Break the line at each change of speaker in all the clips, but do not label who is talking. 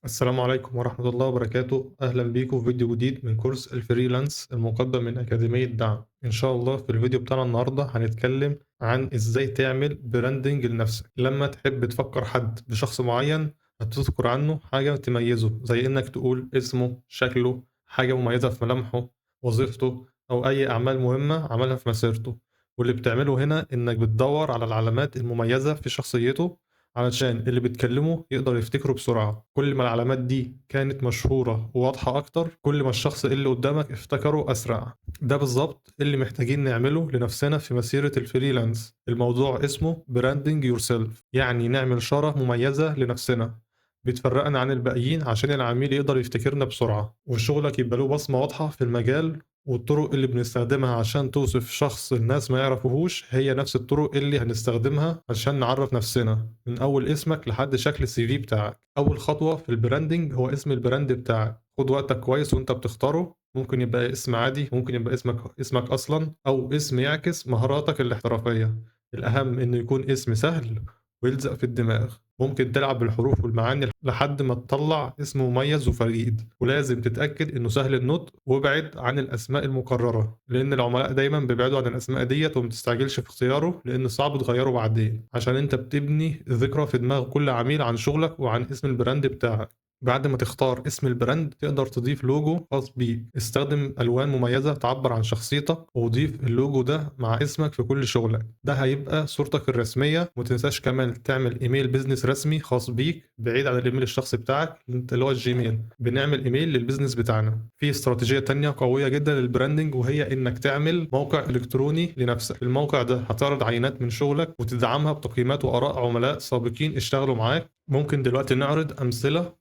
السلام عليكم ورحمة الله وبركاته. أهلا بيكم في فيديو جديد من كورس الفريلانس المقدم من أكاديمية دعم. إن شاء الله في الفيديو بتاعنا النهاردة هنتكلم عن إزاي تعمل براندنج لنفسك. لما تحب تفكر حد بشخص معين هتذكر عنه حاجة تميزه، زي إنك تقول اسمه، شكله، حاجة مميزة في ملامحه، وظيفته، أو أي أعمال مهمة عملها في مسيرته. واللي بتعمله هنا إنك بتدور على العلامات المميزة في شخصيته علشان اللي بتكلمه يقدر يفتكره بسرعة. كل ما العلامات دي كانت مشهورة وواضحة أكتر، كل ما الشخص اللي قدامك افتكره أسرع. ده بالظبط اللي محتاجين نعمله لنفسنا في مسيرة الفريلانس. الموضوع اسمه براندنج يور سيلف، يعني نعمل شارة مميزة لنفسنا بتفرقنا عن الباقيين عشان العميل يقدر يفتكرنا بسرعة، وشغلك يبقى له بصمة واضحة في المجال. والطرق اللي بنستخدمها عشان توصف شخص الناس ما يعرفوهوش هي نفس الطرق اللي هنستخدمها عشان نعرف نفسنا، من أول اسمك لحد شكل السي في بتاعك. أول خطوة في البراندنج هو اسم البراند بتاعك. خد وقتك كويس وانت بتختاره. ممكن يبقى اسم عادي، ممكن يبقى اسمك أصلا، أو اسم يعكس مهاراتك الاحترافية. الأهم إنه يكون اسم سهل ويلزق في الدماغ. ممكن تلعب بالحروف والمعاني لحد ما تطلع اسم مميز وفريد، ولازم تتأكد انه سهل النطق وابعد عن الاسماء المكررة، لان العملاء دايما بيبعدوا عن الاسماء ديت ومتستعجلش في اختياره، لان صعب تغيره بعدين، عشان انت بتبني ذكرى في دماغ كل عميل عن شغلك وعن اسم البراند بتاعك. بعد ما تختار اسم البراند تقدر تضيف لوجو خاص بيك. استخدم ألوان مميزة تعبر عن شخصيتك، وضيف اللوجو ده مع اسمك في كل شغلك. ده هيبقى صورتك الرسمية. ومتنساش كمان تعمل ايميل بيزنس رسمي خاص بيك بعيد عن الايميل الشخصي بتاعك اللي هو الجيميل. بنعمل ايميل للبيزنس بتاعنا. في استراتيجية تانية قوية جدا للبراندنج، وهي انك تعمل موقع الكتروني لنفسك. الموقع ده هتعرض عينات من شغلك وتدعمها بتقييمات وآراء عملاء سابقين اشتغلوا معاك. ممكن دلوقتي نعرض أمثلة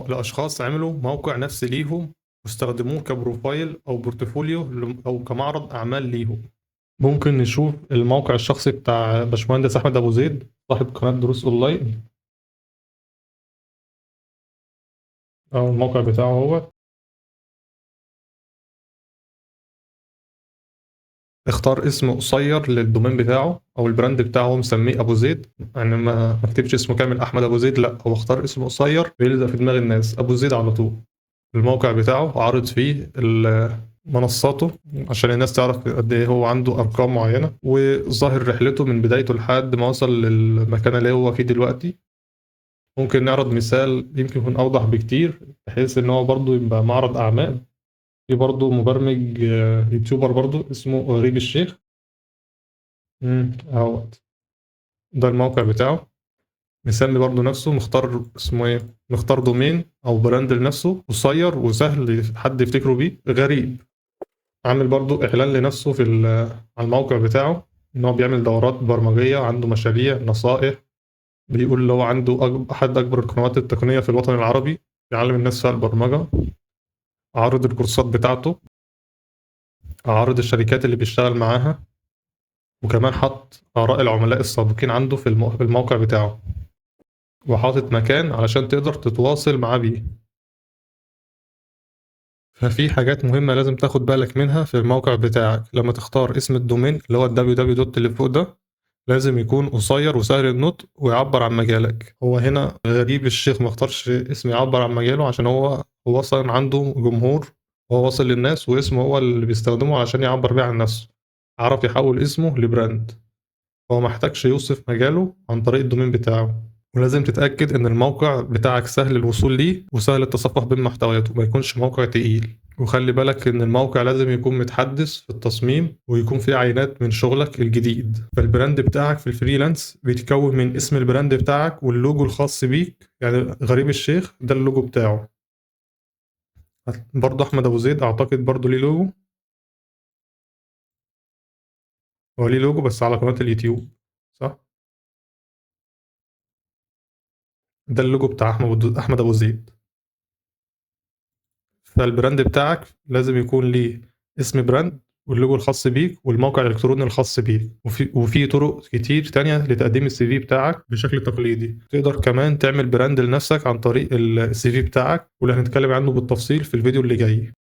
لأشخاص عملوا موقع نفسي ليهم واستخدموه كبروفايل أو بورتفوليو أو كمعرض أعمال ليهم. ممكن نشوف الموقع الشخصي بتاع باشمهندس أحمد أبو زيد، صاحب قناة دروس أونلاين، أو الموقع بتاعه هو. اختار اسم قصير للدومين بتاعه أو البراند بتاعه، هو مسميه أبو زيد. يعني ما اكتبش اسمه كامل أحمد أبو زيد، لا، هو اختار اسم قصير بيلزق في دماغ الناس، أبو زيد على طول. الموقع بتاعه عارض فيه منصاته عشان الناس تعرف قد ايه هو عنده ارقام معينه، وظاهر رحلته من بدايته لحد ما وصل للمكان اللي هو فيه دلوقتي. ممكن نعرض مثال يمكن يكون اوضح بكتير، بحيث ان هو برضه يبقى معرض اعمال. في برضه مبرمج يوتيوبر برضه اسمه غريب الشيخ. اهوت، ده الموقع بتاعه. مسمي برضه نفسه، مختار اسمه ايه، مختار دومين او براند لنفسه قصير وسهل حد يفتكره بيه، غريب. عامل برضو إعلان لنفسه على الموقع بتاعه، إن هو بيعمل دورات برمجية، عنده مشاريع، نصائح. بيقول اللي هو عنده أحد أكبر القنوات التقنية في الوطن العربي، بيعلم الناس فيها البرمجة. عارض الكورسات بتاعته، عارض الشركات اللي بيشتغل معاها، وكمان حط آراء العملاء السابقين عنده في الموقع بتاعه، وحاطط مكان علشان تقدر تتواصل معاه بيه. ففي حاجات مهمة لازم تاخد بالك منها في الموقع بتاعك لما تختار اسم الدومين اللي هو www اللي فوق ده. لازم يكون قصير وسهل النطق ويعبر عن مجالك. هو هنا غريب الشيخ ما اختارش اسم يعبر عن مجاله عشان هو اصلا عنده جمهور، وهو واصل للناس، واسمه هو اللي بيستخدمه عشان يعبر بيه عن نفسه. عرف يحول اسمه لبراند. هو محتاجش يوصف مجاله عن طريق الدومين بتاعه. ولازم تتأكد إن الموقع بتاعك سهل الوصول ليه وسهل التصفح بين محتوياته، ما يكونش موقع تقيل. وخلي بالك إن الموقع لازم يكون متحدث في التصميم ويكون فيه عينات من شغلك الجديد. فالبراند بتاعك في الفريلانس بيتكون من اسم البراند بتاعك واللوجو الخاص بيك. يعني غريب الشيخ ده اللوجو بتاعه. برضه أحمد أبو زيد أعتقد برضه ليه لوجو. هو ليه لوجو بس على قناة اليوتيوب، صح؟ ده اللوجو بتاع أحمد أبو زيد. فالبراند بتاعك لازم يكون ليه اسم براند واللوجو الخاص بيك والموقع الالكتروني الخاص بيك. وفي طرق كتير تانية لتقديم السي في بتاعك بشكل تقليدي. تقدر كمان تعمل براند لنفسك عن طريق السي في بتاعك، واللي هنتكلم عنه بالتفصيل في الفيديو اللي جاي.